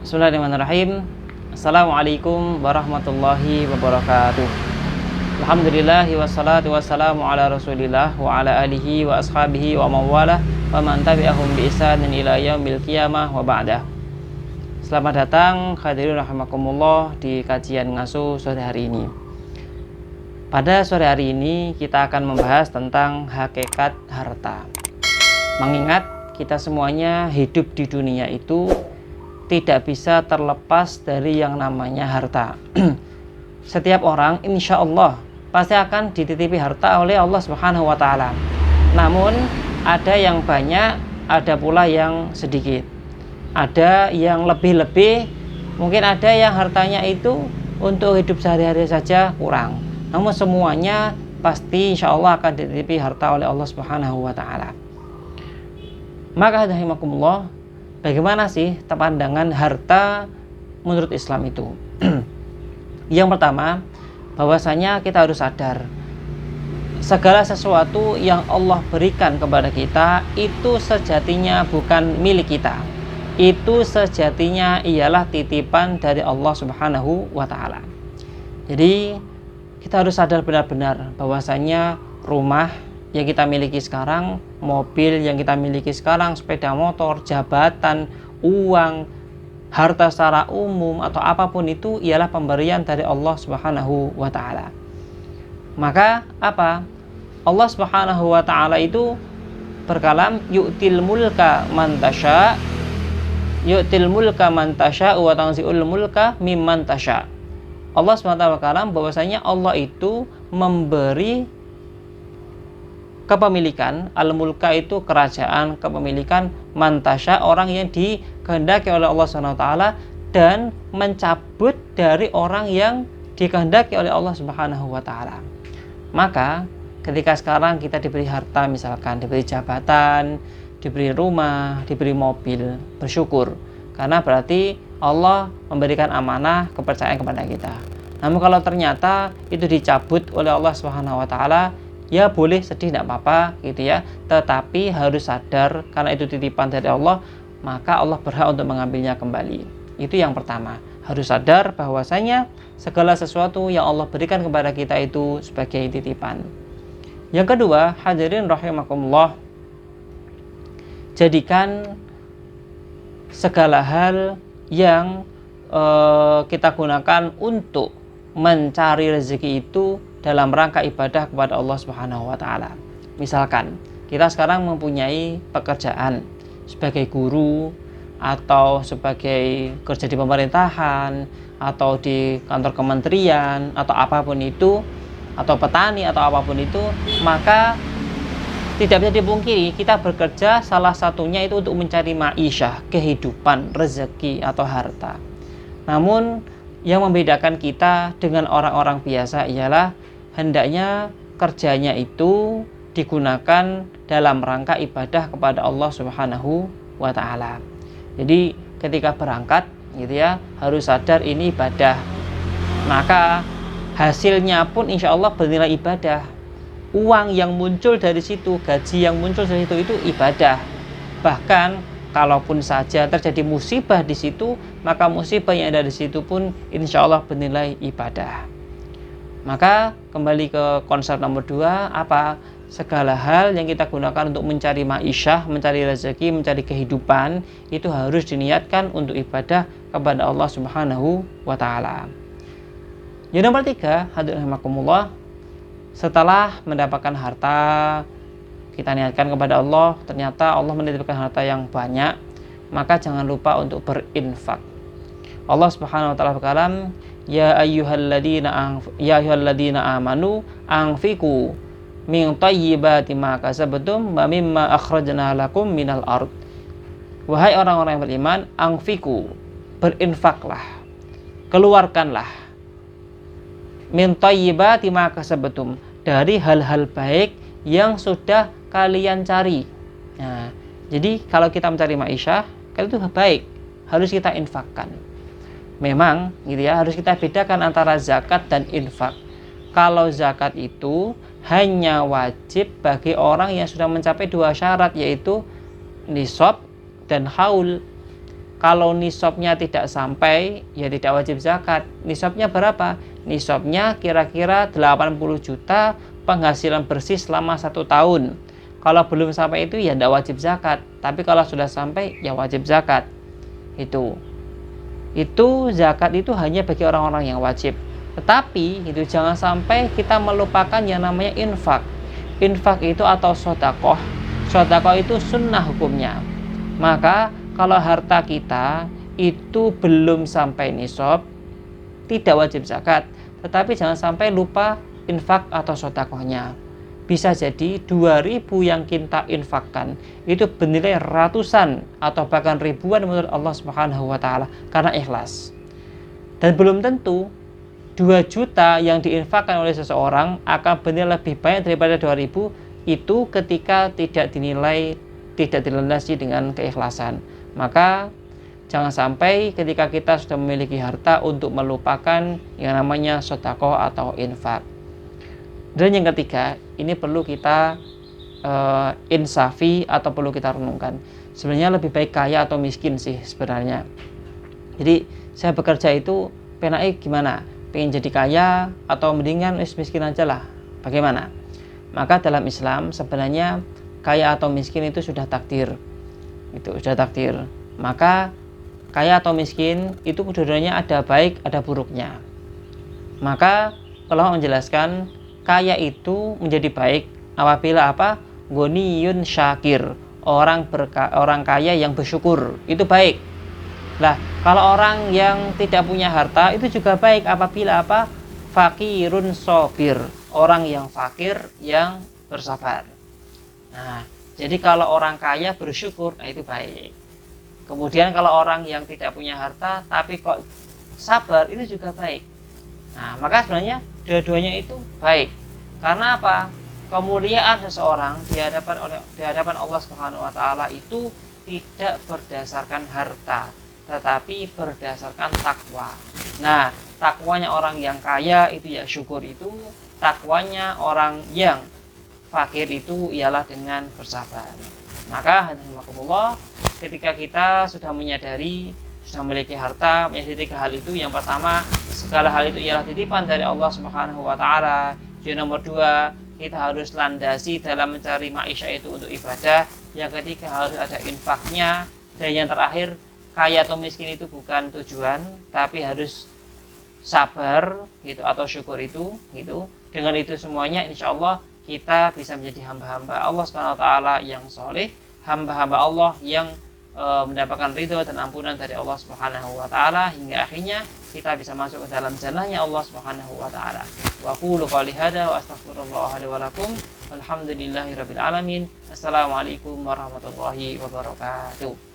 Bismillahirrahmanirrahim. Assalamualaikum warahmatullahi wabarakatuh. Alhamdulillahi wassalatu wassalamu ala rasulillah wa ala alihi wa ashabihi wa mawalah wa man tabi'ahum bi ihsanin ila yaumil qiyamah wa ba'dah. Selamat datang hadirin rahimakumullah di kajian ngasuh sore hari ini. Pada sore hari ini kita akan membahas tentang hakikat harta. Mengingat kita semuanya hidup di dunia itu tidak bisa terlepas dari yang namanya harta. Setiap orang insya Allah pasti akan dititipi harta oleh Allah Subhanahu wa Ta'ala. Namun ada yang banyak, ada pula yang sedikit. Ada yang lebih-lebih, mungkin ada yang hartanya itu untuk hidup sehari-hari saja kurang. Namun semuanya pasti insya Allah akan dititipi harta oleh Allah Subhanahu wa Ta'ala. Maka rahimakumullah, bagaimana sih pandangan harta menurut Islam itu? Yang pertama, bahwasanya kita harus sadar segala sesuatu yang Allah berikan kepada kita itu sejatinya bukan milik kita. Itu sejatinya ialah titipan dari Allah Subhanahu wa Ta'ala. Jadi kita harus sadar benar-benar bahwasanya rumah yang kita miliki sekarang, mobil yang kita miliki sekarang, sepeda motor, jabatan, uang, harta secara umum atau apapun itu ialah pemberian dari Allah Subhanahu wa Ta'ala. Maka apa? Allah Subhanahu wa Ta'ala itu berkalam, yu'til mulka man tasya, yu'til mulka man tasya wa tanzi'ul mulka mimman tasya. Allah Subhanahu wa Ta'ala berkalam bahwasanya Allah itu memberi kepemilikan, al-mulka itu kerajaan, kepemilikan, mantasya orang yang dikehendaki oleh Allah SWT, dan mencabut dari orang yang dikehendaki oleh Allah Subhanahu wa Ta'ala. Maka ketika sekarang kita diberi harta, misalkan diberi jabatan, diberi rumah, diberi mobil, bersyukur, karena berarti Allah memberikan amanah kepercayaan kepada kita. Namun kalau ternyata itu dicabut oleh Allah Subhanahu wa Ta'ala, ya boleh sedih, tidak apa-apa gitu ya. Tetapi harus sadar karena itu titipan dari Allah, maka Allah berhak untuk mengambilnya kembali. Itu yang pertama. Harus sadar bahwasanya segala sesuatu yang Allah berikan kepada kita itu sebagai titipan. Yang kedua, hadirin rahimakumullah, jadikan segala hal yang kita gunakan untuk mencari rezeki itu dalam rangka ibadah kepada Allah Subhanahu wa Ta'ala. Misalkan kita sekarang mempunyai pekerjaan sebagai guru atau sebagai kerja di pemerintahan atau di kantor kementerian atau apapun itu, atau petani atau apapun itu, maka tidak bisa dipungkiri kita bekerja salah satunya itu untuk mencari ma'isyah, kehidupan, rezeki atau harta. Namun yang membedakan kita dengan orang-orang biasa ialah hendaknya kerjanya itu digunakan dalam rangka ibadah kepada Allah Subhanahu wa Ta'ala. Jadi ketika berangkat gitu ya, harus sadar ini ibadah. Maka hasilnya pun insya Allah bernilai ibadah. Uang yang muncul dari situ, gaji yang muncul dari situ itu ibadah. Bahkan kalaupun saja terjadi musibah di situ, maka musibah yang ada di situ pun insya Allah bernilai ibadah. Maka kembali ke konsep nomor 2, apa? Segala hal yang kita gunakan untuk mencari ma'isyah, mencari rezeki, mencari kehidupan, itu harus diniatkan untuk ibadah kepada Allah Subhanahu wa Ta'ala. Yang nomor 3, hadirin rahimakumullah, setelah mendapatkan harta, kita niatkan kepada Allah, ternyata Allah menitipkan harta yang banyak, maka jangan lupa untuk berinfak. Allah Subhanahu wa Ta'ala berkalam, Ya ayyuhalladzina amanu anfiqu min thayyibati ma kasabtum wa mimma akhrajna lakum minal ard. Wahai orang-orang yang beriman, anfiqu, berinfaklah, keluarkanlah, min thayyibati ma kasabtum, dari hal-hal baik yang sudah kalian cari. Nah, jadi kalau kita mencari ma'isyah, kalau itu baik, harus kita infakkan. Memang gitu ya, harus kita bedakan antara zakat dan infak. Kalau zakat itu hanya wajib bagi orang yang sudah mencapai 2 syarat, yaitu nisab dan haul. Kalau nisabnya tidak sampai, ya tidak wajib zakat. Nisabnya berapa? Nisabnya kira-kira 80 juta penghasilan bersih selama 1 tahun. Kalau belum sampai itu ya tidak wajib zakat. Tapi kalau sudah sampai ya wajib zakat. Itu zakat itu hanya bagi orang-orang yang wajib. Tetapi itu jangan sampai kita melupakan yang namanya infak. Infak itu atau sodakoh. Sodakoh itu sunnah hukumnya. Maka kalau harta kita itu belum sampai nisab, tidak wajib zakat. Tetapi jangan sampai lupa infak atau sodakohnya. Bisa jadi 2.000 yang kita infakkan itu bernilai ratusan atau bahkan ribuan menurut Allah Subhanahu wa Ta'ala karena ikhlas. Dan belum tentu 2 juta yang diinfakkan oleh seseorang akan bernilai lebih banyak daripada 2.000 itu ketika tidak dilandasi dengan keikhlasan. Maka jangan sampai ketika kita sudah memiliki harta untuk melupakan yang namanya sedekah atau infak. Dan yang ketiga, ini perlu kita insafi atau perlu kita renungkan. Sebenarnya lebih baik kaya atau miskin sih sebenarnya. Jadi saya bekerja itu pengen gimana? Pengen jadi kaya atau mendingan miskin aja lah? Bagaimana? Maka dalam Islam sebenarnya kaya atau miskin itu sudah takdir. Itu sudah takdir. Maka kaya atau miskin itu kedua-duanya ada baik ada buruknya. Maka ulama menjelaskan kaya itu menjadi baik apabila apa? Ghaniyun syakir, orang kaya yang bersyukur, itu baik. Lah, kalau orang yang tidak punya harta itu juga baik apabila apa? Fakirun sabir, orang yang fakir yang bersabar. Nah, jadi kalau orang kaya bersyukur, nah itu baik. Kemudian kalau orang yang tidak punya harta tapi kok sabar, itu juga baik. Nah, maka sebenarnya dua-duanya itu baik. Karena apa? Kemuliaan seseorang di hadapan Allah Subhanahu wa Ta'ala itu tidak berdasarkan harta, tetapi berdasarkan takwa. Nah, takwanya orang yang kaya itu ya syukur itu, takwanya orang yang fakir itu ialah dengan bersabar. Maka alhamdulillah ketika kita sudah menyadari, sudah memiliki harta, menyadari 3 hal itu, yang pertama segala hal itu ialah titipan dari Allah Subhanahu wa Ta'ala. Yang nomor 2, kita harus landasi dalam mencari maisha itu untuk ibadah. Yang ketiga harus ada infaknya. Dan yang terakhir, kaya atau miskin itu bukan tujuan, tapi harus sabar gitu atau syukur itu gitu. Dengan itu semuanya insya Allah kita bisa menjadi hamba-hamba Allah Subhanahu wa Ta'ala yang soleh, hamba-hamba Allah yang mendapatkan ridho dan ampunan dari Allah Subhanahu wa Ta'ala, hingga akhirnya kita bisa masuk ke dalam jannahnya Allah Subhanahu wa Ta'ala. Wa qulu qouli hadza wa astaghfirullah li wa lakum. Walhamdulillahirabbil alamin. Assalamualaikum warahmatullahi wabarakatuh.